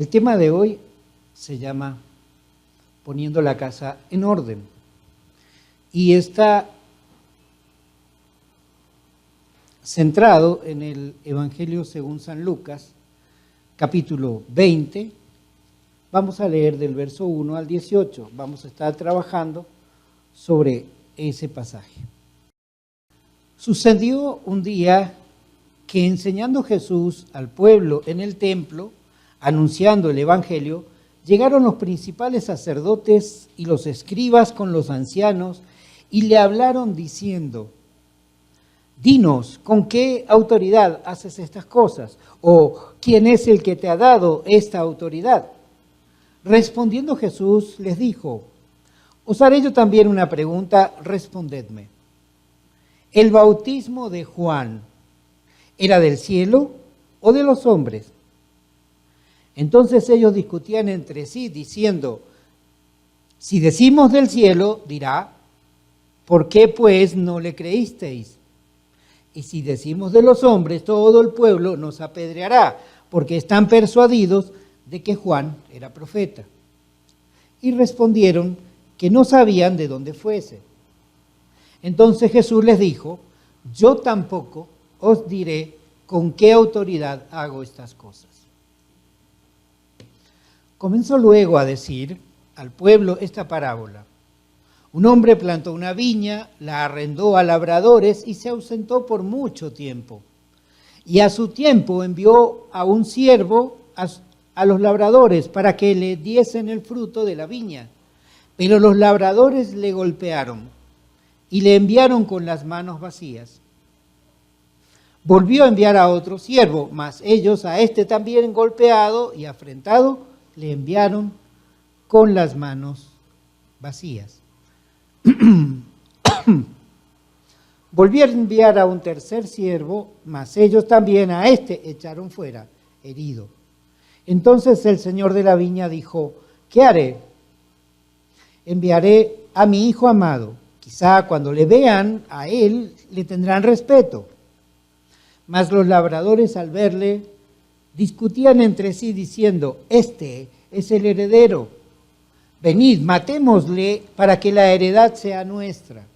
El tema de hoy se llama Poniendo la casa en orden y está centrado en el Evangelio según San Lucas, capítulo 20. Vamos a leer del verso 1 al 18. Vamos a estar trabajando sobre ese pasaje. Sucedió un día que enseñando Jesús al pueblo en el templo, anunciando el Evangelio, llegaron los principales sacerdotes y los escribas con los ancianos y le hablaron diciendo: dinos, ¿con qué autoridad haces estas cosas? ¿O quién es el que te ha dado esta autoridad? Respondiendo Jesús les dijo: os haré yo también una pregunta, respondedme. ¿El bautismo de Juan era del cielo o de los hombres? Entonces ellos discutían entre sí, diciendo: si decimos del cielo, dirá, ¿por qué pues no le creísteis? Y si decimos de los hombres, todo el pueblo nos apedreará, porque están persuadidos de que Juan era profeta. Y respondieron que no sabían de dónde fuese. Entonces Jesús les dijo: yo tampoco os diré con qué autoridad hago estas cosas. Comenzó luego a decir al pueblo esta parábola. Un hombre plantó una viña, la arrendó a labradores y se ausentó por mucho tiempo. Y a su tiempo envió a un siervo a los labradores para que le diesen el fruto de la viña. Pero los labradores le golpearon y le enviaron con las manos vacías. Volvió a enviar a otro siervo, mas ellos a este también golpeado y afrentado le enviaron con las manos vacías. Volvió a enviar a un tercer siervo, mas ellos también a este echaron fuera, herido. Entonces el señor de la viña dijo: ¿qué haré? Enviaré a mi hijo amado. Quizá cuando le vean a él le tendrán respeto. Mas los labradores al verle discutían entre sí diciendo: este es el heredero. Venid, matémosle para que la heredad sea nuestra.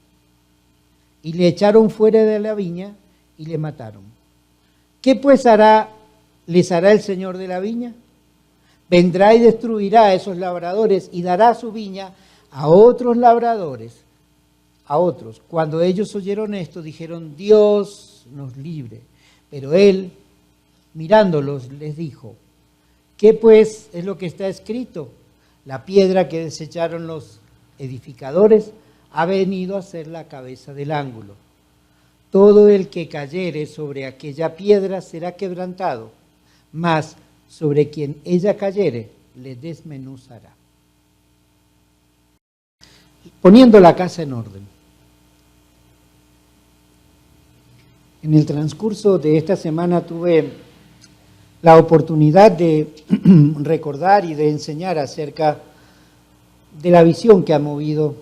Y le echaron fuera de la viña y le mataron. ¿Qué pues les hará el señor de la viña? Vendrá y destruirá a esos labradores y dará su viña a otros labradores, a otros. Cuando ellos oyeron esto, dijeron: Dios nos libre. Pero él, mirándolos, les dijo: ¿qué pues es lo que está escrito? La piedra que desecharon los edificadores ha venido a ser la cabeza del ángulo. Todo el que cayere sobre aquella piedra será quebrantado, mas sobre quien ella cayere le desmenuzará. Poniendo la casa en orden. En el transcurso de esta semana tuve la oportunidad de recordar y de enseñar acerca de la visión que ha movido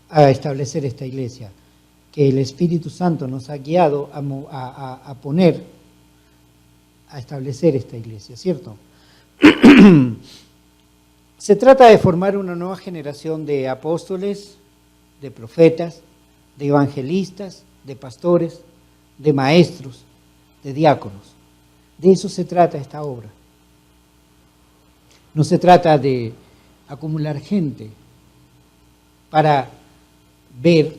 a establecer esta iglesia, que el Espíritu Santo nos ha guiado a establecer esta iglesia, ¿cierto? Se trata de formar una nueva generación de apóstoles, de profetas, de evangelistas, de pastores, de maestros, de diáconos. De eso se trata esta obra. No se trata de acumular gente para ver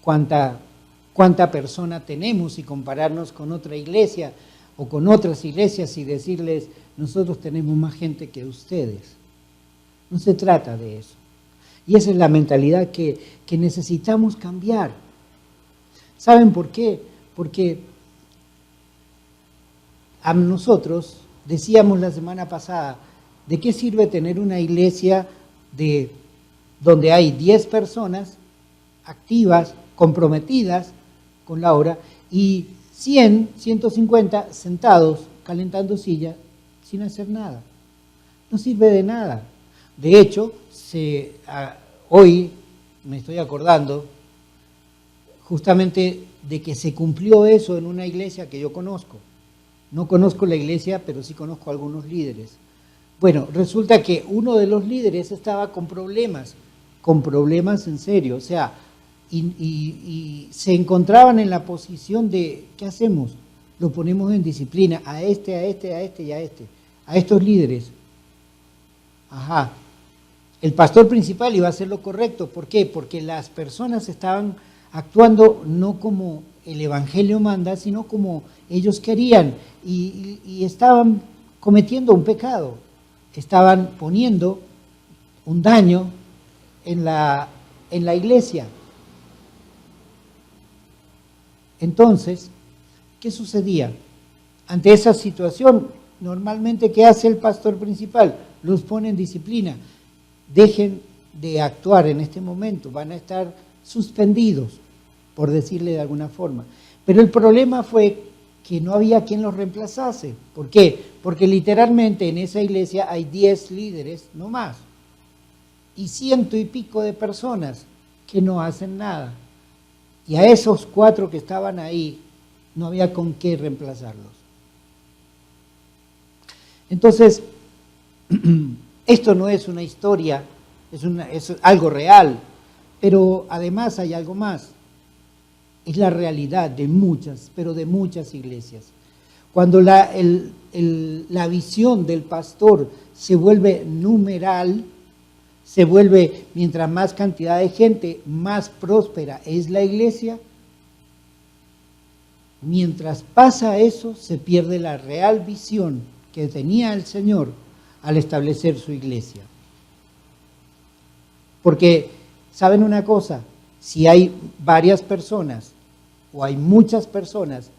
cuánta persona tenemos y compararnos con otra iglesia o con otras iglesias y decirles: nosotros tenemos más gente que ustedes. No se trata de eso. Y esa es la mentalidad que necesitamos cambiar. ¿Saben por qué? Porque a nosotros, decíamos la semana pasada, ¿de qué sirve tener una iglesia donde hay 10 personas activas, comprometidas con la obra, y 100, 150 sentados, calentando silla, sin hacer nada? No sirve de nada. De hecho, hoy me estoy acordando justamente de que se cumplió eso en una iglesia que yo conozco. No conozco la iglesia, pero sí conozco a algunos líderes. Bueno, resulta que uno de los líderes estaba con problemas en serio, o sea, y se encontraban en la posición de, ¿qué hacemos? Lo ponemos en disciplina, a este y a estos líderes. Ajá. El pastor principal iba a hacer lo correcto. ¿Por qué? Porque las personas estaban actuando no como el Evangelio manda, sino como ellos querían y estaban cometiendo un pecado. Estaban poniendo un daño en la iglesia. Entonces, ¿qué sucedía? Ante esa situación, normalmente, ¿qué hace el pastor principal? Los pone en disciplina. Dejen de actuar en este momento, van a estar suspendidos, por decirle de alguna forma. Pero el problema fue que no había quien los reemplazase. ¿Por qué? Porque literalmente en esa iglesia hay 10 líderes, no más, y 100 y pico de personas que no hacen nada. Y a esos 4 que estaban ahí, no había con qué reemplazarlos. Entonces, esto no es una historia, es algo real, pero además hay algo más. Es la realidad de muchas, pero de muchas iglesias. Cuando la visión del pastor se vuelve numeral, se vuelve, mientras más cantidad de gente, más próspera es la iglesia. Mientras pasa eso, se pierde la real visión que tenía el Señor al establecer su iglesia. Porque, ¿saben una cosa? Si hay varias personas o hay muchas personas,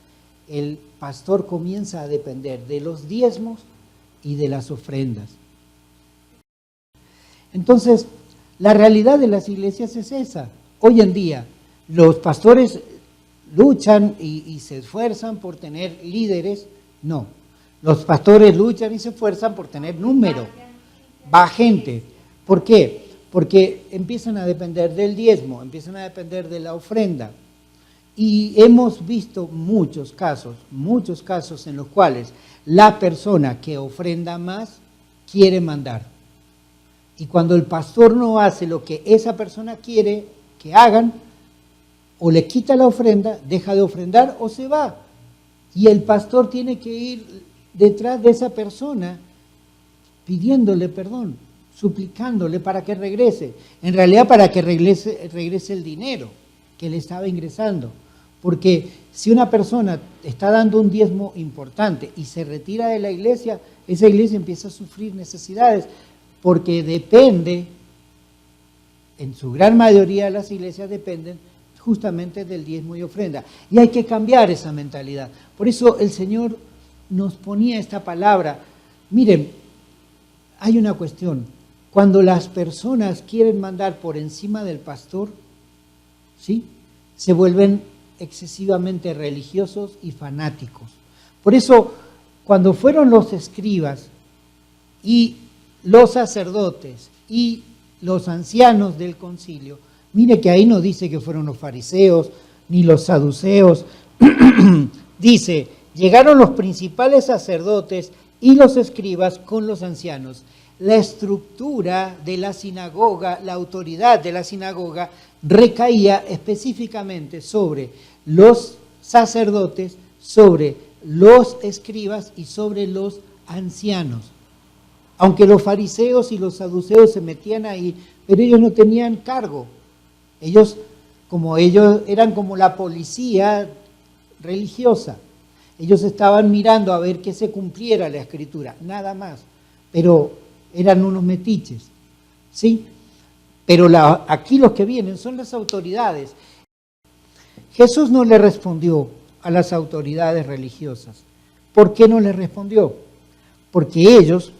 el pastor comienza a depender de los diezmos y de las ofrendas. Entonces, la realidad de las iglesias es esa. Hoy en día, los pastores luchan y se esfuerzan por tener líderes. No, los pastores luchan y se esfuerzan por tener número, va gente. ¿Por qué? Porque empiezan a depender del diezmo, empiezan a depender de la ofrenda. Y hemos visto muchos casos en los cuales la persona que ofrenda más quiere mandar. Y cuando el pastor no hace lo que esa persona quiere que hagan, o le quita la ofrenda, deja de ofrendar o se va. Y el pastor tiene que ir detrás de esa persona pidiéndole perdón, suplicándole para que regrese. En realidad para que regrese el dinero que le estaba ingresando. Porque si una persona está dando un diezmo importante y se retira de la iglesia, esa iglesia empieza a sufrir necesidades, porque depende, en su gran mayoría de las iglesias dependen justamente del diezmo y ofrenda. Y hay que cambiar esa mentalidad. Por eso el Señor nos ponía esta palabra. Miren, hay una cuestión. Cuando las personas quieren mandar por encima del pastor, ¿sí?, se vuelven excesivamente religiosos y fanáticos. Por eso, cuando fueron los escribas y los sacerdotes y los ancianos del concilio, mire que ahí no dice que fueron los fariseos ni los saduceos, dice, llegaron los principales sacerdotes y los escribas con los ancianos. La estructura de la sinagoga, la autoridad de la sinagoga recaía específicamente sobre los sacerdotes, sobre los escribas y sobre los ancianos. Aunque los fariseos y los saduceos se metían ahí, pero ellos no tenían cargo. Ellos eran como la policía religiosa. Ellos estaban mirando a ver que se cumpliera la escritura, nada más. Pero eran unos metiches, ¿sí? Pero aquí los que vienen son las autoridades. Jesús no le respondió a las autoridades religiosas. ¿Por qué no le respondió? Porque ellos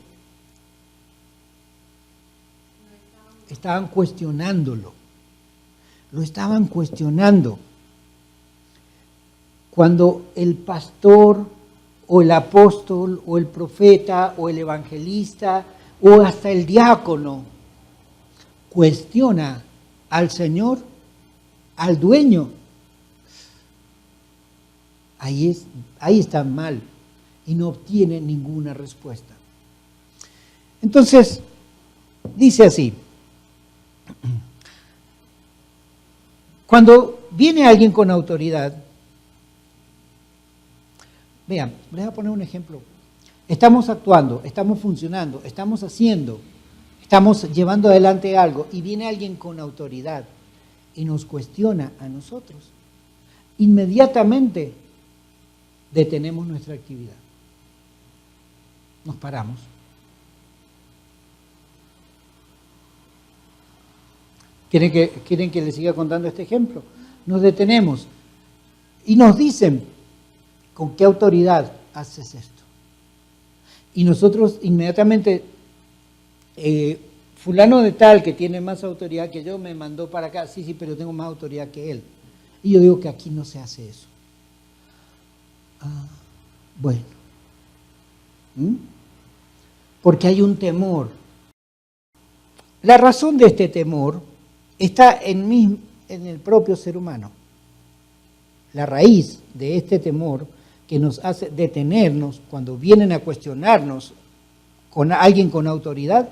estaban cuestionándolo. Lo estaban cuestionando. Cuando el pastor o el apóstol o el profeta o el evangelista o hasta el diácono cuestiona al Señor, al dueño, ahí está mal. y no obtiene ninguna respuesta. Entonces, dice así, cuando viene alguien con autoridad, vean, les voy a poner un ejemplo. Estamos actuando, estamos funcionando, estamos haciendo, estamos llevando adelante algo y viene alguien con autoridad y nos cuestiona a nosotros. Inmediatamente detenemos nuestra actividad. Nos paramos. ¿Quieren que les siga contando este ejemplo? Nos detenemos y nos dicen, ¿con qué autoridad haces esto? Y nosotros inmediatamente, fulano de tal que tiene más autoridad que yo me mandó para acá, sí, pero tengo más autoridad que él. Y yo digo que aquí no se hace eso. Bueno, porque hay un temor. La razón de este temor está en el propio ser humano. La raíz de este temor que nos hace detenernos cuando vienen a cuestionarnos con alguien con autoridad,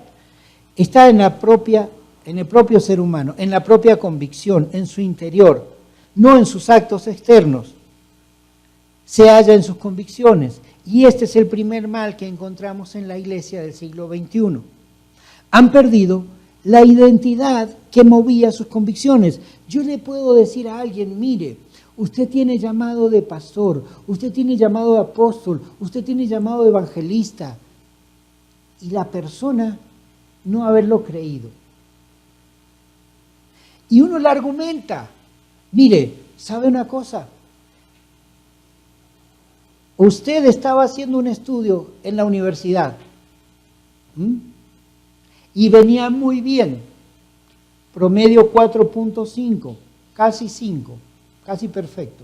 está en el propio ser humano, en la propia convicción, en su interior, no en sus actos externos. Se halla en sus convicciones. Y este es el primer mal que encontramos en la iglesia del siglo XXI. Han perdido la identidad que movía sus convicciones. Yo le puedo decir a alguien, mire, usted tiene llamado de pastor, usted tiene llamado de apóstol, usted tiene llamado de evangelista, y la persona no haberlo creído. Y uno le argumenta, mire, ¿sabe una cosa? Usted estaba haciendo un estudio en la universidad y venía muy bien, promedio 4.5, casi 5, casi perfecto,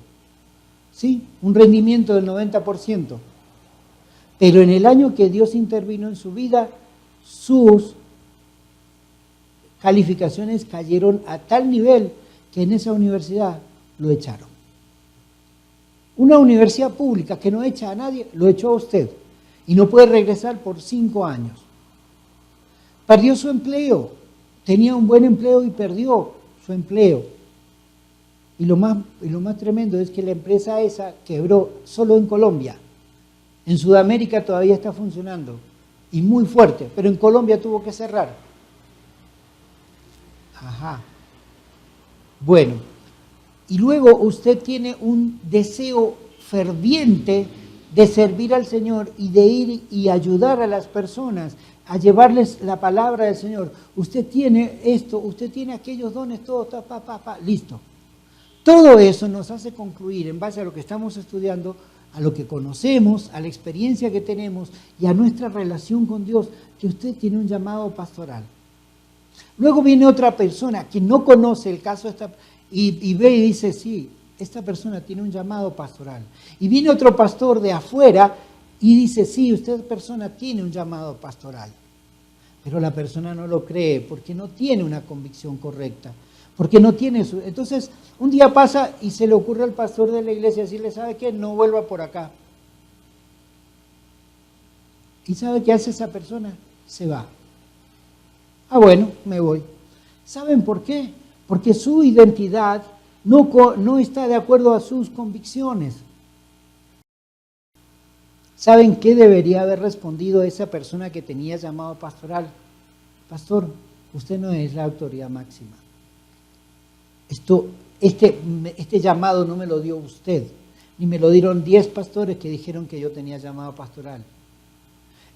¿sí? Un rendimiento del 90%. Pero en el año que Dios intervino en su vida, sus calificaciones cayeron a tal nivel que en esa universidad lo echaron. Una universidad pública que no echa a nadie, lo echó a usted y no puede regresar por 5 años. Perdió su empleo, tenía un buen empleo y perdió su empleo. Y lo más tremendo es que la empresa esa quebró solo en Colombia. En Sudamérica todavía está funcionando y muy fuerte, pero en Colombia tuvo que cerrar. Ajá. Bueno, y luego usted tiene un deseo ferviente de servir al Señor y de ir y ayudar a las personas, a llevarles la palabra del Señor. Usted tiene esto, usted tiene aquellos dones, todo, listo. Todo eso nos hace concluir, en base a lo que estamos estudiando, a lo que conocemos, a la experiencia que tenemos y a nuestra relación con Dios, que usted tiene un llamado pastoral. Luego viene otra persona que no conoce el caso y ve y dice, sí, esta persona tiene un llamado pastoral. Y viene otro pastor de afuera y dice, sí, usted persona tiene un llamado pastoral. Pero la persona no lo cree porque no tiene una convicción correcta. Porque no tiene su... Entonces, un día pasa y se le ocurre al pastor de la iglesia decirle, ¿sabe qué? No vuelva por acá. ¿Y sabe qué hace esa persona? Se va. Ah, bueno, me voy. ¿Saben por qué? Porque su identidad no está de acuerdo a sus convicciones. ¿Saben qué debería haber respondido esa persona que tenía llamado pastoral? Pastor, usted no es la autoridad máxima. Este llamado no me lo dio usted, ni me lo dieron 10 pastores que dijeron que yo tenía llamado pastoral.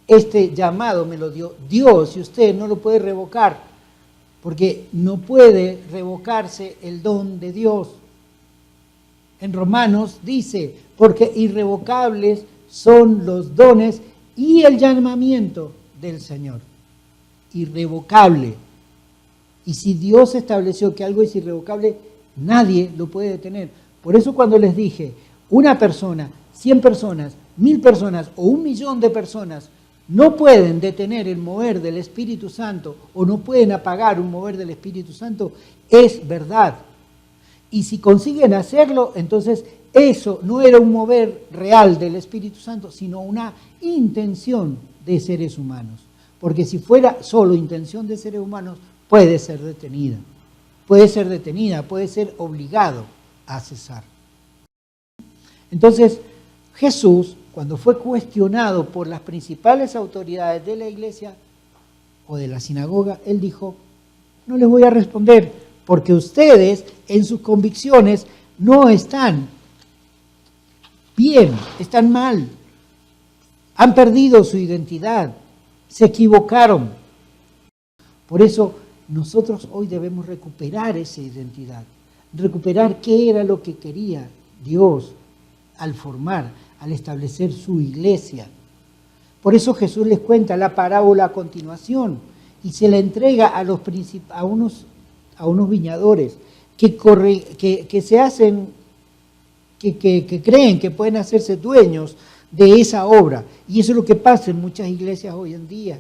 Este llamado me lo dio Dios y usted no lo puede revocar, porque no puede revocarse el don de Dios. En Romanos dice, porque irrevocables son los dones y el llamamiento del Señor. Irrevocable. Y si Dios estableció que algo es irrevocable, nadie lo puede detener. Por eso cuando les dije, una persona, 100 personas, 1000 personas o 1.000.000 de personas no pueden detener el mover del Espíritu Santo o no pueden apagar un mover del Espíritu Santo, es verdad. Y si consiguen hacerlo, entonces eso no era un mover real del Espíritu Santo, sino una intención de seres humanos. Porque si fuera solo intención de seres humanos, puede ser detenida, puede ser obligado a cesar. Entonces, Jesús, cuando fue cuestionado por las principales autoridades de la iglesia o de la sinagoga, él dijo, no les voy a responder, porque ustedes en sus convicciones no están bien, están mal, han perdido su identidad, se equivocaron. Por eso nosotros hoy debemos recuperar esa identidad, recuperar qué era lo que quería Dios al formar, al establecer su iglesia. Por eso Jesús les cuenta la parábola a continuación y se la entrega a unos viñadores que se hacen, que creen que pueden hacerse dueños de esa obra. Y eso es lo que pasa en muchas iglesias hoy en día.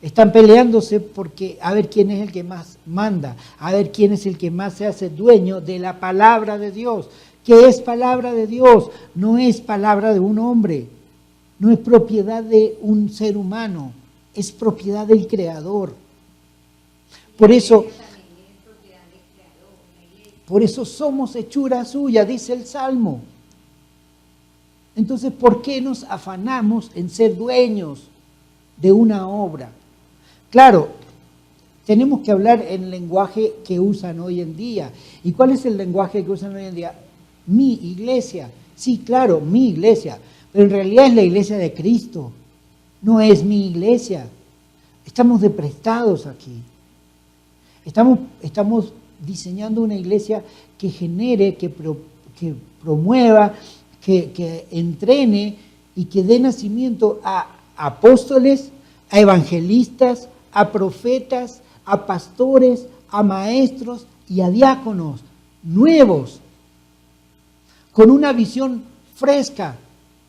Están peleándose porque a ver quién es el que más manda, a ver quién es el que más se hace dueño de la palabra de Dios. ¿Qué es palabra de Dios? No es palabra de un hombre, no es propiedad de un ser humano, es propiedad del Creador. Por eso somos hechura suya, dice el Salmo. Entonces, ¿por qué nos afanamos en ser dueños de una obra? Claro, tenemos que hablar en el lenguaje que usan hoy en día. ¿Y cuál es el lenguaje que usan hoy en día? Mi iglesia. Sí, claro, mi iglesia. Pero en realidad es la iglesia de Cristo. No es mi iglesia. Estamos de prestados aquí. Estamos diseñando una iglesia que genere, que promueva, que entrene y que dé nacimiento a apóstoles, a evangelistas, a profetas, a pastores, a maestros y a diáconos nuevos, con una visión fresca.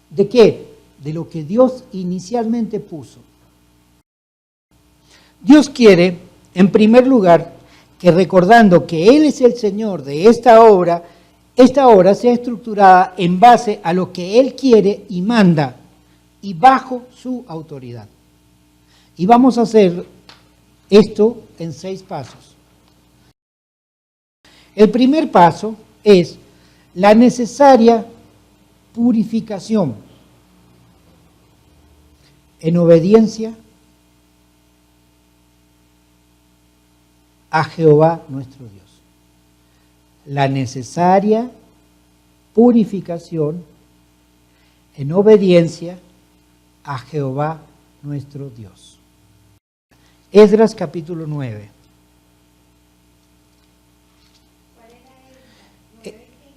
¿De qué? De lo que Dios inicialmente puso. Dios quiere, en primer lugar, que recordando que Él es el Señor de esta obra sea estructurada en base a lo que Él quiere y manda, y bajo su autoridad. Y vamos a hacer esto en 6 pasos. El primer paso es la necesaria purificación en obediencia a Jehová nuestro Dios. La necesaria purificación en obediencia a Jehová nuestro Dios. Esdras capítulo 9.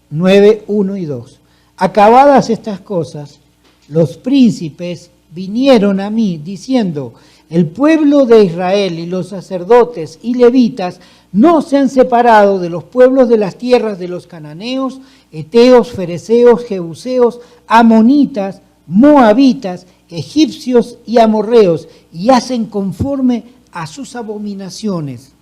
9, 1 y 2. Acabadas estas cosas, los príncipes vinieron a mí diciendo, el pueblo de Israel y los sacerdotes y levitas no se han separado de los pueblos de las tierras de los cananeos, heteos, fereceos, jebuseos, amonitas, moabitas, egipcios y amorreos, y hacen conforme a sus abominaciones,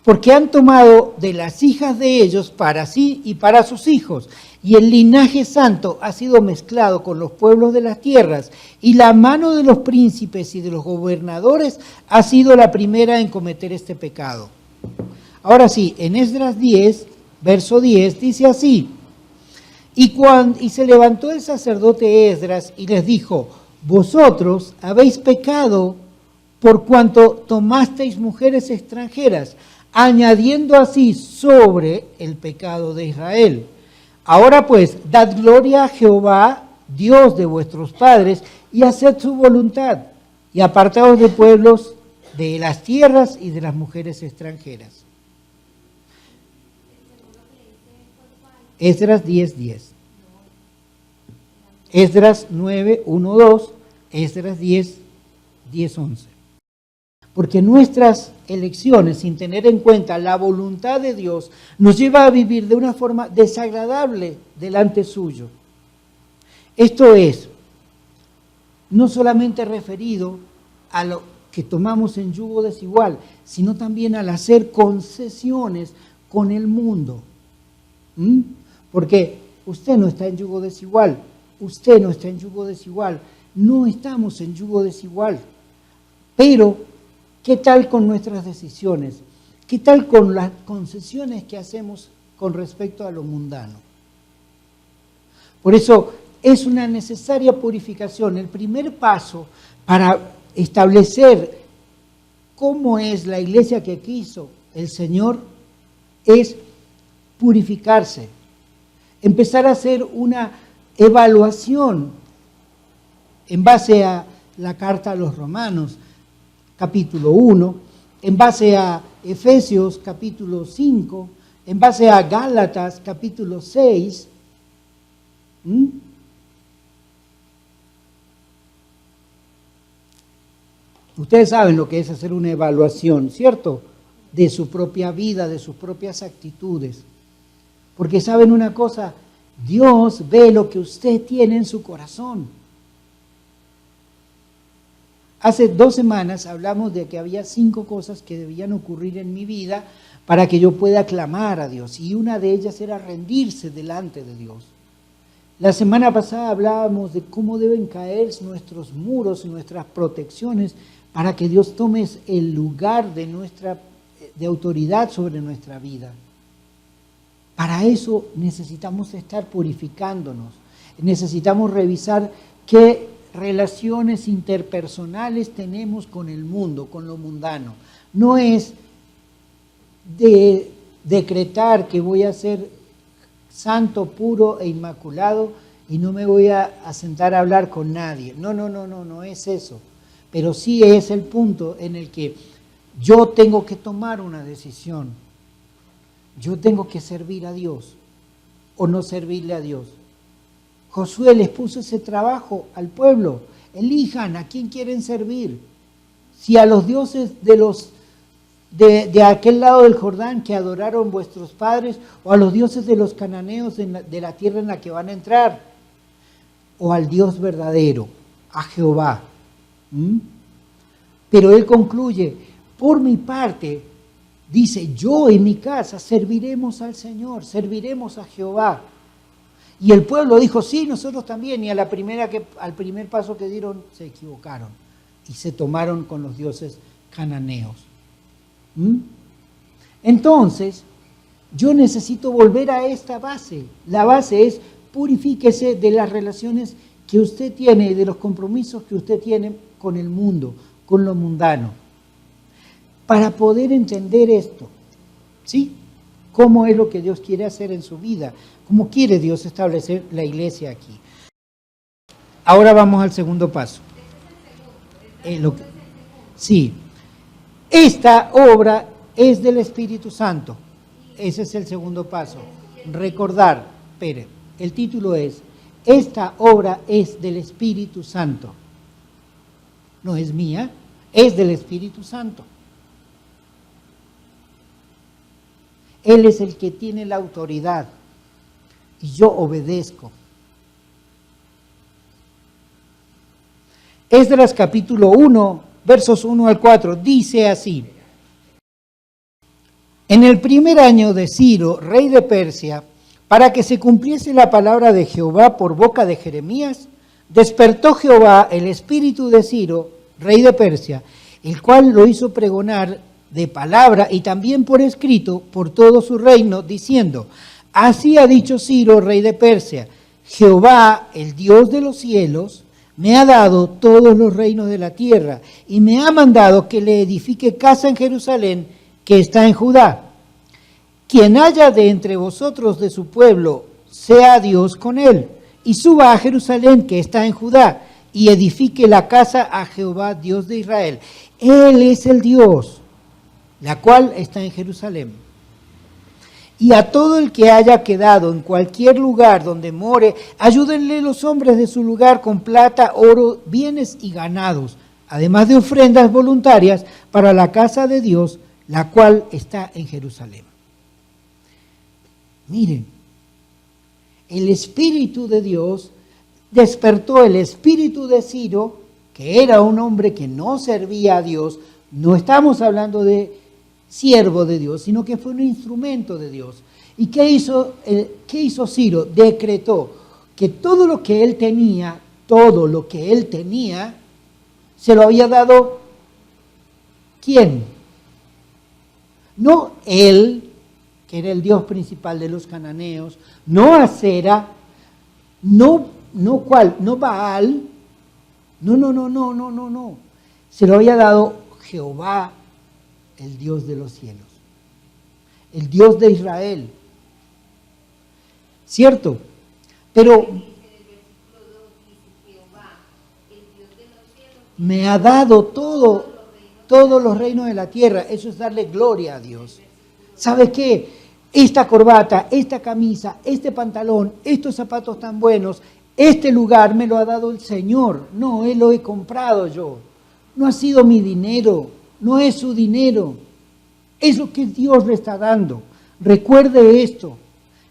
porque han tomado de las hijas de ellos para sí y para sus hijos, y el linaje santo ha sido mezclado con los pueblos de las tierras, y la mano de los príncipes y de los gobernadores ha sido la primera en cometer este pecado. Ahora sí, en Esdras 10, verso 10, dice así, y se levantó el sacerdote Esdras y les dijo, vosotros habéis pecado por cuanto tomasteis mujeres extranjeras, añadiendo así sobre el pecado de Israel. Ahora pues, dad gloria a Jehová, Dios de vuestros padres, y haced su voluntad, y apartaos de pueblos, de las tierras y de las mujeres extranjeras. Esdras 10:10. Esdras 9, 1, 2, Esdras 10, 10, 11. Porque nuestras elecciones, sin tener en cuenta la voluntad de Dios, nos lleva a vivir de una forma desagradable delante suyo. Esto es, no solamente referido a lo que tomamos en yugo desigual, sino también al hacer concesiones con el mundo. ¿Mm? Porque usted no está en yugo desigual, usted no está en yugo desigual, no estamos en yugo desigual. Pero, ¿qué tal con nuestras decisiones? ¿Qué tal con las concesiones que hacemos con respecto a lo mundano? Por eso es una necesaria purificación. El primer paso para establecer cómo es la iglesia que quiso el Señor es purificarse, empezar a hacer una evaluación en base a la carta a los Romanos, capítulo 1, en base a Efesios, capítulo 5, en base a Gálatas, capítulo 6. Ustedes saben lo que es hacer una evaluación, ¿cierto? De su propia vida, de sus propias actitudes. Porque saben una cosa, Dios ve lo que usted tiene en su corazón. Hace 2 semanas hablamos de que había 5 cosas que debían ocurrir en mi vida para que yo pueda clamar a Dios. Y una de ellas era rendirse delante de Dios. La semana pasada hablábamos de cómo deben caer nuestros muros y nuestras protecciones para que Dios tome el lugar de autoridad sobre nuestra vida. Para eso necesitamos estar purificándonos, necesitamos revisar qué relaciones interpersonales tenemos con el mundo, con lo mundano. No es de decretar que voy a ser santo, puro e inmaculado y no me voy a sentar a hablar con nadie. No es eso. Pero sí es el punto en el que yo tengo que tomar una decisión. Yo tengo que servir a Dios o no servirle a Dios. Josué les puso ese trabajo al pueblo. Elijan a quién quieren servir. Si a los dioses de aquel lado del Jordán que adoraron vuestros padres, o a los dioses de los cananeos de la tierra en la que van a entrar, o al Dios verdadero, a Jehová. Pero él concluye, por mi parte, dice, yo en mi casa serviremos al Señor, serviremos a Jehová. Y el pueblo dijo, sí, nosotros también, y al primer paso que dieron se equivocaron y se tomaron con los dioses cananeos. Entonces, yo necesito volver a esta base. La base es purifíquese de las relaciones que usted tiene, de los compromisos que usted tiene con el mundo, con lo mundano. Para poder entender esto, ¿sí? ¿Cómo es lo que Dios quiere hacer en su vida? ¿Cómo quiere Dios establecer la iglesia aquí? Ahora vamos al segundo paso. Sí. Esta obra es del Espíritu Santo. Ese es el segundo paso. Recordar, el título es, esta obra es del Espíritu Santo. No es mía, es del Espíritu Santo. Él es el que tiene la autoridad y yo obedezco. Esdras capítulo 1, versos 1 al 4, dice así. En el primer año de Ciro, rey de Persia, para que se cumpliese la palabra de Jehová por boca de Jeremías, despertó Jehová el espíritu de Ciro, rey de Persia, el cual lo hizo pregonar de palabra y también por escrito por todo su reino, diciendo, así ha dicho Ciro, rey de Persia, Jehová, el Dios de los cielos, me ha dado todos los reinos de la tierra y me ha mandado que le edifique casa en Jerusalén, que está en Judá. Quien haya de entre vosotros de su pueblo, sea Dios con él, y suba a Jerusalén, que está en Judá, y edifique la casa a Jehová, Dios de Israel. Él es el Dios, la cual está en Jerusalén. Y a todo el que haya quedado en cualquier lugar donde more, ayúdenle los hombres de su lugar con plata, oro, bienes y ganados, además de ofrendas voluntarias para la casa de Dios, la cual está en Jerusalén. Miren, el Espíritu de Dios despertó el espíritu de Ciro, que era un hombre que no servía a Dios. No estamos hablando de siervo de Dios, sino que fue un instrumento de Dios. ¿Y qué hizo Ciro? Decretó que todo lo que él tenía, se lo había dado, ¿quién? No él, que era el dios principal de los cananeos, no Acera, no Baal, no. Se lo había dado Jehová, el Dios de los cielos, el Dios de Israel. ¿Cierto? Pero me ha dado todos los reinos de la tierra. Eso es darle gloria a Dios. ¿Sabe qué? Esta corbata, esta camisa, este pantalón, estos zapatos tan buenos, este lugar me lo ha dado el Señor. No, Él lo he comprado yo. No ha sido mi dinero, no es su dinero. Es lo que Dios le está dando. Recuerde esto.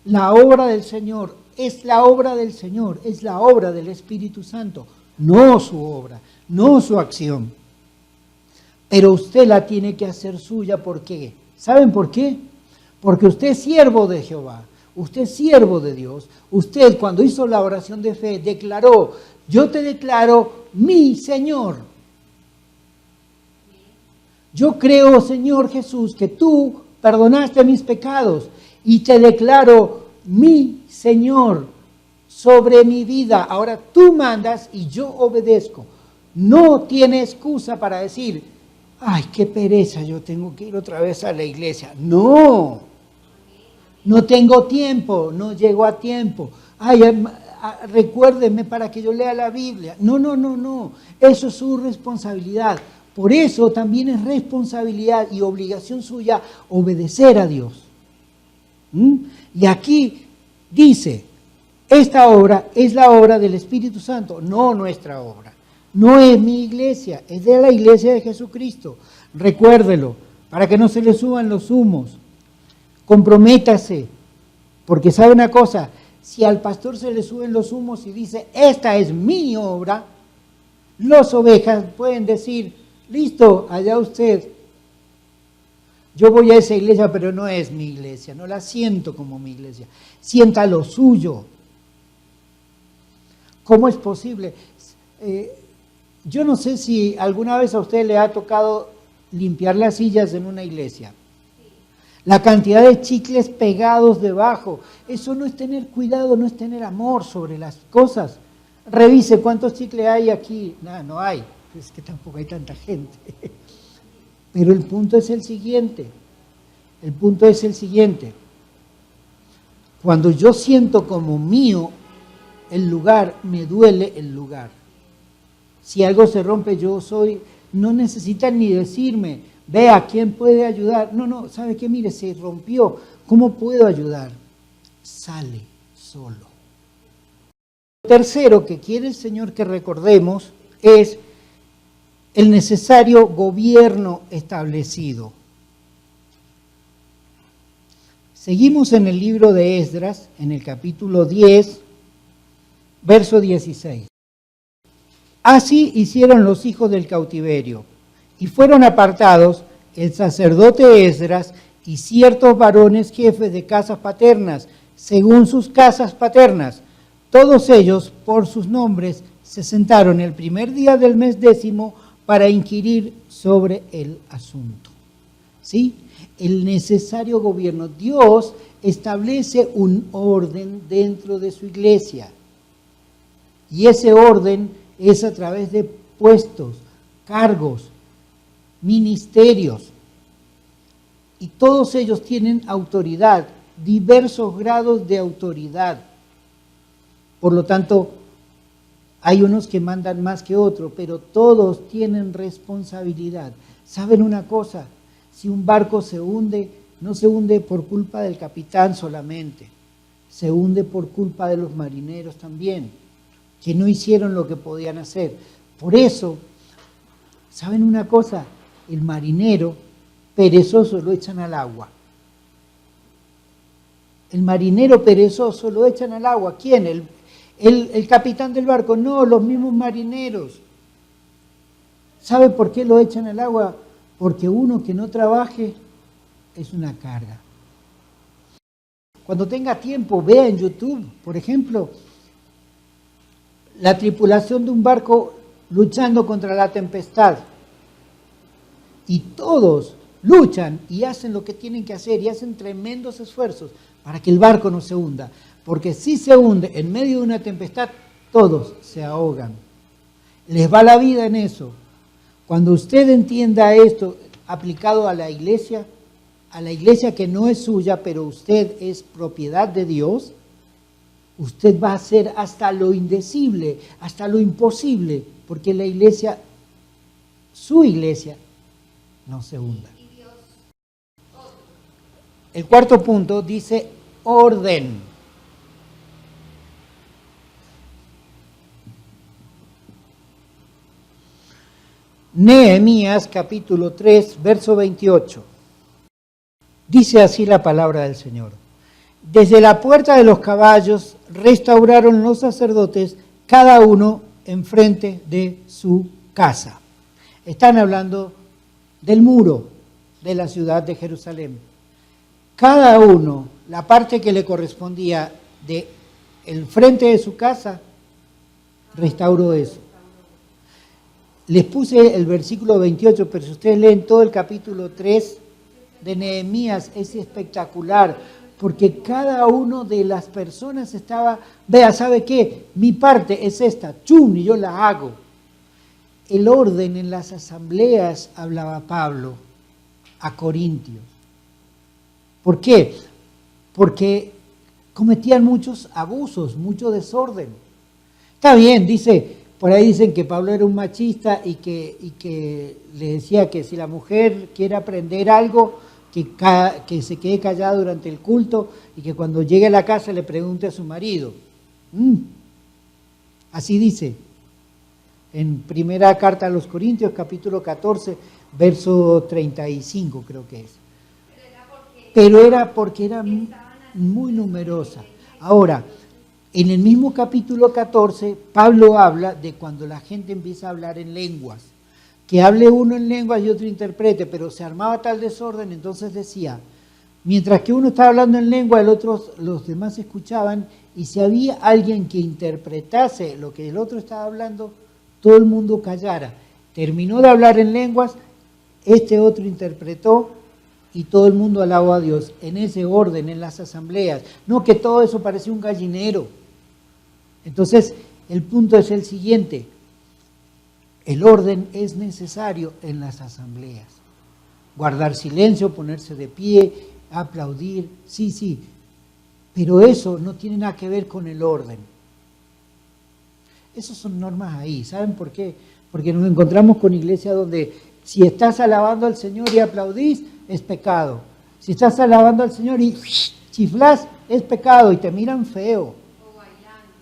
La obra del Señor es la obra del Señor, es la obra del Espíritu Santo, no su obra, no su acción. Pero usted la tiene que hacer suya. ¿Por qué? ¿Saben por qué? Porque usted es siervo de Jehová, usted es siervo de Dios. Usted, cuando hizo la oración de fe, declaró: yo te declaro mi Señor. Yo creo, Señor Jesús, que tú perdonaste mis pecados y te declaro mi Señor sobre mi vida. Ahora tú mandas y yo obedezco. No tiene excusa para decir: ay, qué pereza, yo tengo que ir otra vez a la iglesia. No tengo tiempo, no llego a tiempo. Ay, recuérdeme para que yo lea la Biblia. No, eso es su responsabilidad. Por eso también es responsabilidad y obligación suya obedecer a Dios. Y aquí dice: esta obra es la obra del Espíritu Santo, no nuestra obra. No es mi iglesia, es de la iglesia de Jesucristo. Recuérdelo, para que no se le suban los humos. Comprométase, porque sabe una cosa: si al pastor se le suben los humos y dice: esta es mi obra, las ovejas pueden decir: listo, allá usted. Yo voy a esa iglesia, pero no es mi iglesia, no la siento como mi iglesia. Sienta lo suyo. ¿Cómo es posible? Yo no sé si alguna vez a usted le ha tocado limpiar las sillas en una iglesia. La cantidad de chicles pegados debajo, eso no es tener cuidado, no es tener amor sobre las cosas. Revise cuántos chicles hay aquí. No hay, es que tampoco hay tanta gente. Pero el punto es el siguiente. Cuando yo siento como mío el lugar, me duele el lugar. Si algo se rompe, no necesitan ni decirme: vea, ¿quién puede ayudar? No, ¿sabe qué? Mire, se rompió. ¿Cómo puedo ayudar? Sale solo. Tercero que quiere el Señor que recordemos es el necesario gobierno establecido. Seguimos en el libro de Esdras, en el capítulo 10, verso 16. Así hicieron los hijos del cautiverio, y fueron apartados el sacerdote Esdras y ciertos varones jefes de casas paternas, según sus casas paternas. Todos ellos, por sus nombres, se sentaron el primer día del mes 10 para inquirir sobre el asunto. ¿Sí? El necesario gobierno. Dios establece un orden dentro de su iglesia. Y ese orden es a través de puestos, cargos, ministerios. Y todos ellos tienen autoridad, diversos grados de autoridad. Por lo tanto, hay unos que mandan más que otros, pero todos tienen responsabilidad. ¿Saben una cosa? Si un barco se hunde, no se hunde por culpa del capitán solamente, se hunde por culpa de los marineros también, que no hicieron lo que podían hacer. Por eso, ¿saben una cosa? El marinero perezoso lo echan al agua. El marinero perezoso lo echan al agua. ¿Quién? El capitán del barco. No, los mismos marineros. ¿Sabe por qué lo echan al agua? Porque uno que no trabaje es una carga. Cuando tenga tiempo, vea en YouTube, por ejemplo, la tripulación de un barco luchando contra la tempestad. Y todos luchan y hacen lo que tienen que hacer y hacen tremendos esfuerzos para que el barco no se hunda. Porque si se hunde en medio de una tempestad, todos se ahogan. Les va la vida en eso. Cuando usted entienda esto aplicado a la iglesia que no es suya, pero usted es propiedad de Dios, usted va a hacer hasta lo indecible, hasta lo imposible, porque la iglesia, su iglesia, no se hunda. El cuarto punto dice orden. Nehemías capítulo 3, verso 28. Dice así la palabra del Señor. Desde la puerta de los caballos restauraron los sacerdotes, cada uno enfrente de su casa. Están hablando del muro de la ciudad de Jerusalén. Cada uno, la parte que le correspondía de el frente de su casa, restauró eso. Les puse el versículo 28, pero si ustedes leen todo el capítulo 3 de Nehemías, es espectacular, porque cada uno de las personas estaba, vea, ¿sabe qué? Mi parte es esta, chum, y yo la hago. El orden en las asambleas, hablaba Pablo a Corintios. ¿Por qué? Porque cometían muchos abusos, mucho desorden. Está bien, dice... Por ahí dicen que Pablo era un machista y que le decía que si la mujer quiere aprender algo, que se quede callada durante el culto y que cuando llegue a la casa le pregunte a su marido. Así dice en primera carta a los Corintios, capítulo 14, verso 35 creo que es. Pero era porque era muy numerosa. Ahora, en el mismo capítulo 14, Pablo habla de cuando la gente empieza a hablar en lenguas. Que hable uno en lenguas y otro interprete, pero se armaba tal desorden, entonces decía, mientras que uno estaba hablando en lengua, los demás escuchaban, y si había alguien que interpretase lo que el otro estaba hablando, todo el mundo callara. Terminó de hablar en lenguas, este otro interpretó, y todo el mundo alabó a Dios. En ese orden, en las asambleas. No que todo eso parecía un gallinero. Entonces, el punto es el siguiente. El orden es necesario en las asambleas. Guardar silencio, ponerse de pie, aplaudir, sí. Pero eso no tiene nada que ver con el orden. Esas son normas ahí. ¿Saben por qué? Porque nos encontramos con iglesias donde si estás alabando al Señor y aplaudís, es pecado. Si estás alabando al Señor y chiflás, es pecado y te miran feo.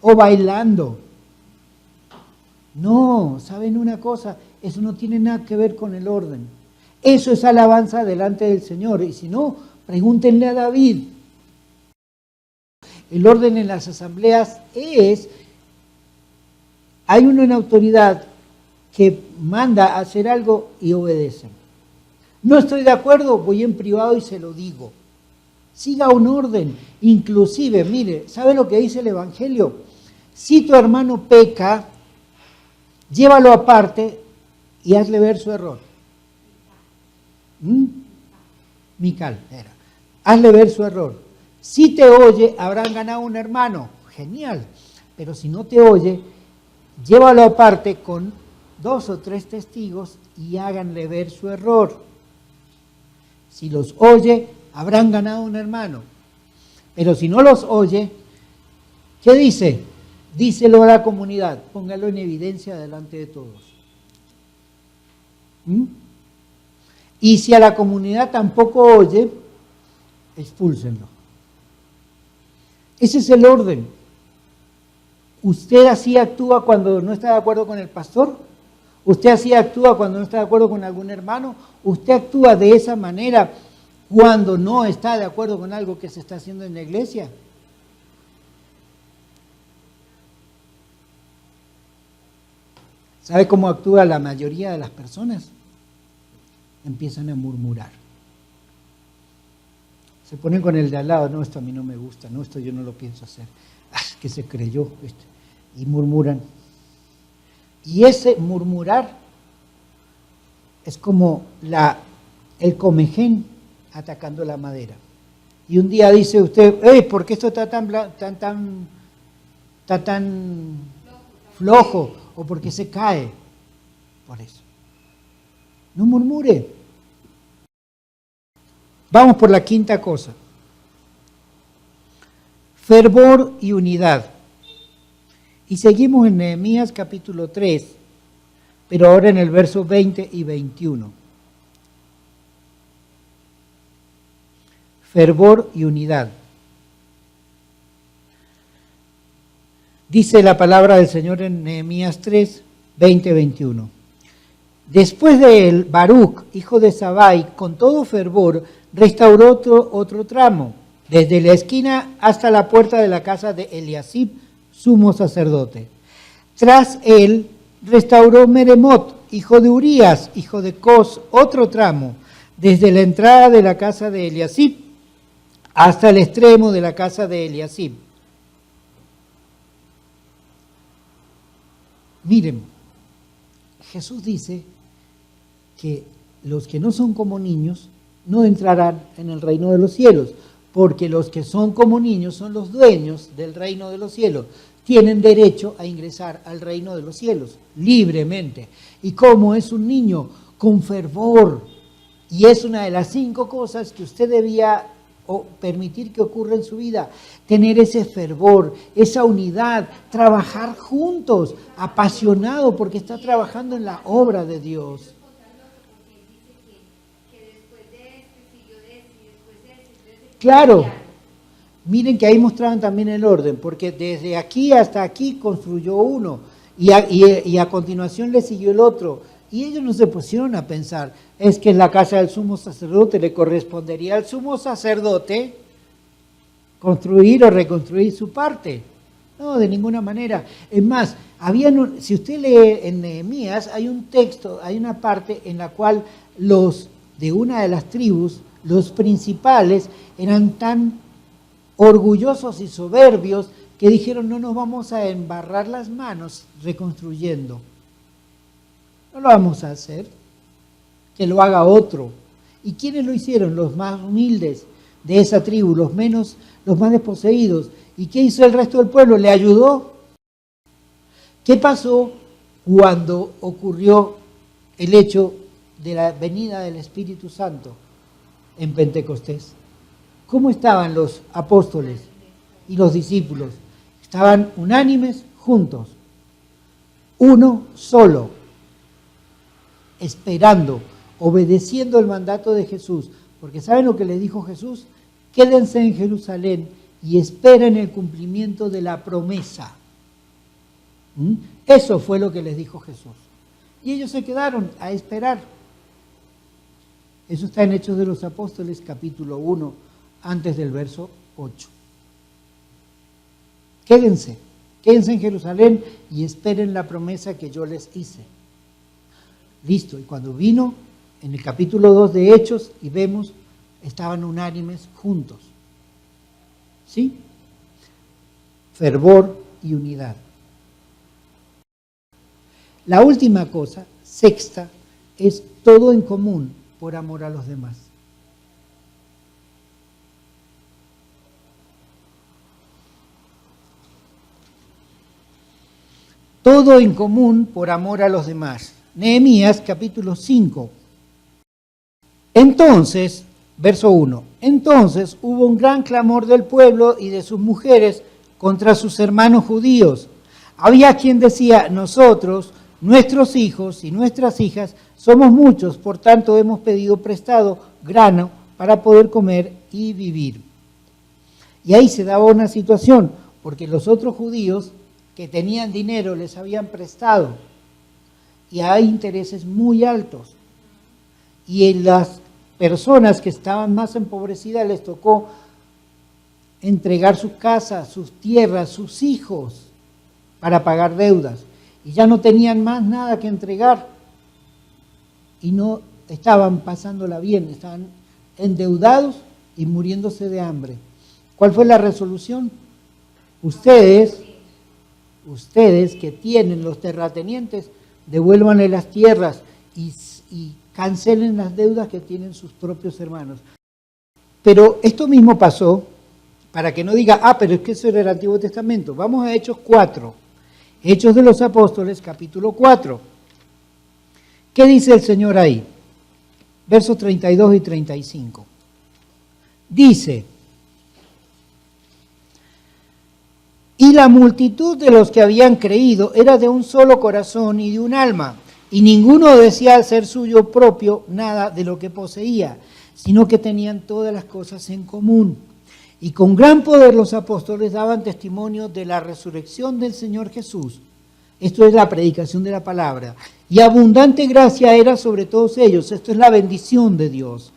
O bailando. No, ¿saben una cosa? Eso no tiene nada que ver con el orden. Eso es alabanza delante del Señor. Y si no, pregúntenle a David. El orden en las asambleas es, hay uno en autoridad que manda a hacer algo y obedecen. No estoy de acuerdo, voy en privado y se lo digo. Siga un orden. Inclusive, mire, ¿sabe lo que dice el Evangelio? Si tu hermano peca, llévalo aparte y hazle ver su error. Mical era. Hazle ver su error. Si te oye, habrán ganado un hermano. Genial. Pero si no te oye, llévalo aparte con 2 o 3 testigos y háganle ver su error. Si los oye, habrán ganado un hermano. Pero si no los oye, ¿qué dice? Díselo a la comunidad, póngalo en evidencia delante de todos. Y si a la comunidad tampoco oye, expúlsenlo. Ese es el orden. ¿Usted así actúa cuando no está de acuerdo con el pastor? ¿Usted así actúa cuando no está de acuerdo con algún hermano? ¿Usted actúa de esa manera cuando no está de acuerdo con algo que se está haciendo en la iglesia? ¿Sabe cómo actúa la mayoría de las personas? Empiezan a murmurar. Se ponen con el de al lado, no, esto a mí no me gusta, no, esto yo no lo pienso hacer. Que se creyó, ¿viste? Y murmuran. Y ese murmurar es como el comején atacando la madera. Y un día dice usted, ¿por qué esto está tan flojo? ¿O por qué se cae? Por eso. No murmure. Vamos por la quinta cosa. Fervor y unidad. Y seguimos en Nehemías capítulo 3, pero ahora en el verso 20 y 21. Fervor y unidad. Dice la palabra del Señor en Nehemías 3, 20, 21. Después de él, Baruc, hijo de Sabai, con todo fervor, restauró otro tramo, desde la esquina hasta la puerta de la casa de Eliasib, sumo sacerdote. Tras él, restauró Meremot, hijo de Urías, hijo de Cos, otro tramo, desde la entrada de la casa de Eliasib hasta el extremo de la casa de Eliasib. Miren, Jesús dice que los que no son como niños no entrarán en el reino de los cielos, porque los que son como niños son los dueños del reino de los cielos. Tienen derecho a ingresar al reino de los cielos libremente. Y como es un niño con fervor, y es una de las 5 cosas que usted debía permitir que ocurra en su vida, tener ese fervor, esa unidad, trabajar juntos, apasionado porque está trabajando en la obra de Dios. Claro, miren que ahí mostraban también el orden, porque desde aquí hasta aquí construyó uno y a continuación le siguió el otro. Y ellos no se pusieron a pensar, es que en la casa del sumo sacerdote le correspondería al sumo sacerdote construir o reconstruir su parte. No, de ninguna manera. Es más, si usted lee en Nehemías, hay un texto, hay una parte en la cual los de una de las tribus, los principales, eran tan orgullosos y soberbios que dijeron, no nos vamos a embarrar las manos reconstruyendo. No lo vamos a hacer, que lo haga otro. ¿Y quiénes lo hicieron? Los más humildes de esa tribu, los más desposeídos. ¿Y qué hizo el resto del pueblo? ¿Le ayudó? ¿Qué pasó cuando ocurrió el hecho de la venida del Espíritu Santo en Pentecostés? ¿Cómo estaban los apóstoles y los discípulos? Estaban unánimes juntos, uno solo, esperando, obedeciendo el mandato de Jesús. Porque ¿saben lo que les dijo Jesús? Quédense en Jerusalén y esperen el cumplimiento de la promesa. Eso fue lo que les dijo Jesús. Y ellos se quedaron a esperar. Eso está en Hechos de los Apóstoles, capítulo 1, antes del verso 8. Quédense en Jerusalén y esperen la promesa que yo les hice. Listo, y cuando vino en el capítulo 2 de Hechos y vemos, estaban unánimes juntos. ¿Sí? Fervor y unidad. La última cosa, sexta, es todo en común por amor a los demás. Todo en común por amor a los demás. Nehemías capítulo 5. Entonces, verso 1. Entonces hubo un gran clamor del pueblo y de sus mujeres contra sus hermanos judíos. Había quien decía, nosotros, nuestros hijos y nuestras hijas, somos muchos, por tanto hemos pedido prestado grano para poder comer y vivir. Y ahí se daba una situación, porque los otros judíos que tenían dinero les habían prestado. Y hay intereses muy altos. Y en las personas que estaban más empobrecidas les tocó entregar su casa, sus tierras, sus hijos para pagar deudas. Y ya no tenían más nada que entregar. Y no estaban pasándola bien, estaban endeudados y muriéndose de hambre. ¿Cuál fue la resolución? Ustedes que tienen los terratenientes, devuélvanle las tierras y cancelen las deudas que tienen sus propios hermanos. Pero esto mismo pasó, para que no diga, pero es que eso era el Antiguo Testamento. Vamos a Hechos 4. Hechos de los Apóstoles, capítulo 4. ¿Qué dice el Señor ahí? Versos 32 y 35. Dice: y la multitud de los que habían creído era de un solo corazón y de un alma, y ninguno decía hacer suyo propio nada de lo que poseía, sino que tenían todas las cosas en común. Y con gran poder los apóstoles daban testimonio de la resurrección del Señor Jesús. Esto es la predicación de la palabra. Y abundante gracia era sobre todos ellos. Esto es la bendición de Dios.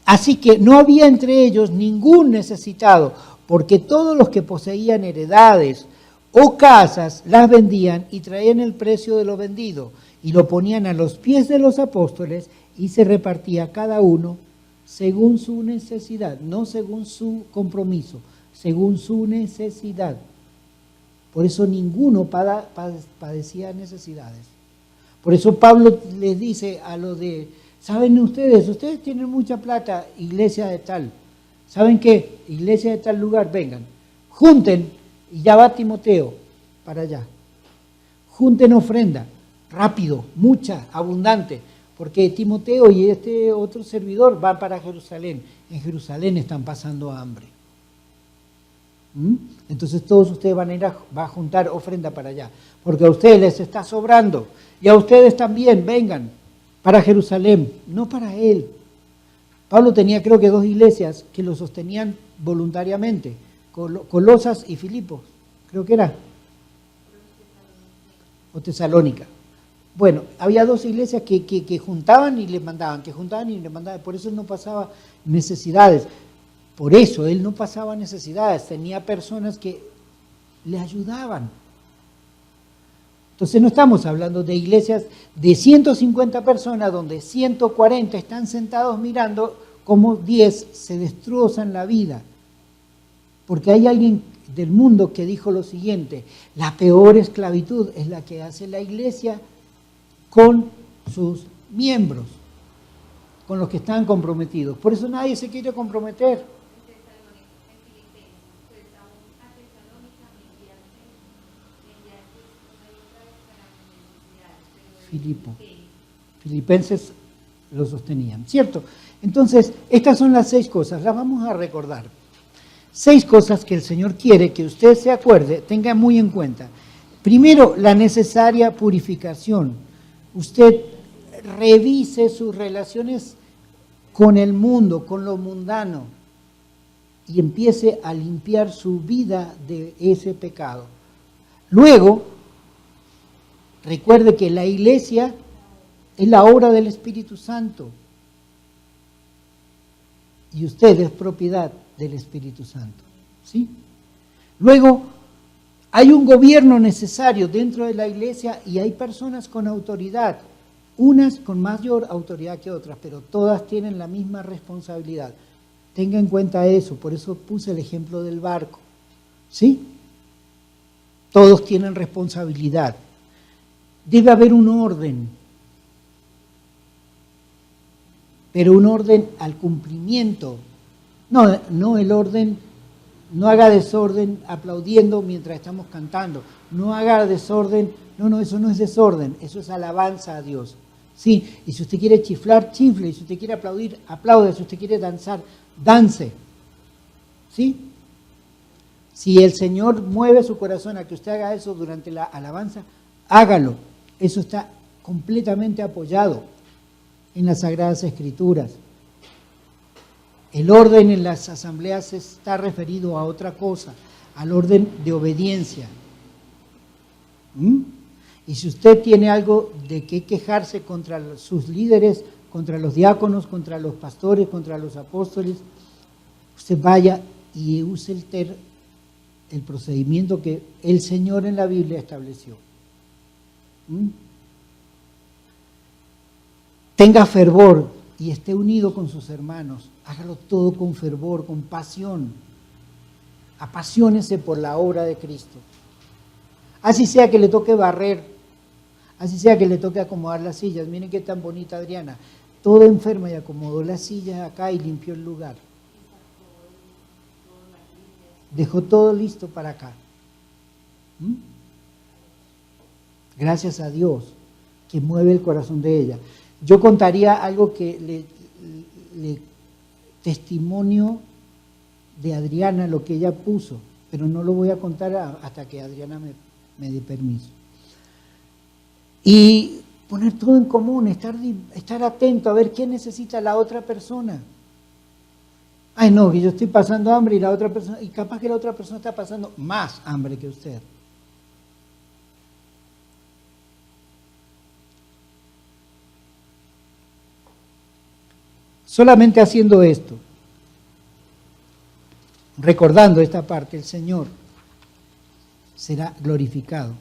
Así que no había entre ellos ningún necesitado, porque todos los que poseían heredades o casas las vendían y traían el precio de lo vendido y lo ponían a los pies de los apóstoles y se repartía cada uno según su necesidad, no según su compromiso, según su necesidad. Por eso ninguno padecía necesidades. Por eso Pablo les dice a los ¿saben ustedes tienen mucha plata, iglesia de tal? ¿Saben qué? Iglesia de tal lugar, vengan, junten, y ya va Timoteo para allá. Junten ofrenda, rápido, mucha, abundante, porque Timoteo y este otro servidor van para Jerusalén. En Jerusalén están pasando hambre. Entonces todos ustedes van a juntar ofrenda para allá, porque a ustedes les está sobrando, y a ustedes también, vengan para Jerusalén, no para él. Pablo tenía creo que 2 iglesias que lo sostenían voluntariamente, Colosas y Filipos, creo que era, o Tesalónica. Bueno, había 2 iglesias que juntaban y le mandaban, por eso él no pasaba necesidades, por eso él no pasaba necesidades, tenía personas que le ayudaban. Entonces no estamos hablando de iglesias de 150 personas donde 140 están sentados mirando cómo 10 se destrozan la vida. Porque hay alguien del mundo que dijo lo siguiente: la peor esclavitud es la que hace la iglesia con sus miembros, con los que están comprometidos. Por eso nadie se quiere comprometer. Filipenses lo sostenían, ¿cierto? Entonces, estas son las 6 cosas, las vamos a recordar. 6 cosas que el Señor quiere que usted se acuerde, tenga muy en cuenta. Primero, la necesaria purificación. Usted revise sus relaciones con el mundo, con lo mundano, y empiece a limpiar su vida de ese pecado. Luego, recuerde que la iglesia es la obra del Espíritu Santo y usted es propiedad del Espíritu Santo, ¿sí? Luego, hay un gobierno necesario dentro de la iglesia y hay personas con autoridad, unas con mayor autoridad que otras, pero todas tienen la misma responsabilidad. Tenga en cuenta eso, por eso puse el ejemplo del barco, ¿sí? Todos tienen responsabilidad. Debe haber un orden, pero un orden al cumplimiento. No el orden, no haga desorden aplaudiendo mientras estamos cantando. No haga desorden, eso no es desorden, eso es alabanza a Dios. Sí, y si usted quiere chiflar, chifle, y si usted quiere aplaudir, aplaude, si usted quiere danzar, dance. ¿Sí? Si el Señor mueve su corazón a que usted haga eso durante la alabanza, hágalo. Eso está completamente apoyado en las Sagradas Escrituras. El orden en las asambleas está referido a otra cosa, al orden de obediencia. Y si usted tiene algo de qué quejarse contra sus líderes, contra los diáconos, contra los pastores, contra los apóstoles, usted vaya y use el procedimiento que el Señor en la Biblia estableció. Tenga fervor y esté unido con sus hermanos. Hágalo todo con fervor, con pasión. Apaciónese por la obra de Cristo. Así sea que le toque barrer, así sea que le toque acomodar las sillas. Miren qué tan bonita Adriana. Toda enferma y acomodó las sillas acá y limpió el lugar. Dejó todo listo para acá. Gracias a Dios que mueve el corazón de ella. Yo contaría algo que le testimonio de Adriana, lo que ella puso, pero no lo voy a contar hasta que Adriana me dé permiso. Y poner todo en común, estar atento a ver qué necesita la otra persona. Ay, no, que yo estoy pasando hambre y la otra persona, y capaz que la otra persona está pasando más hambre que usted. Solamente haciendo esto, recordando esta parte, el Señor será glorificado.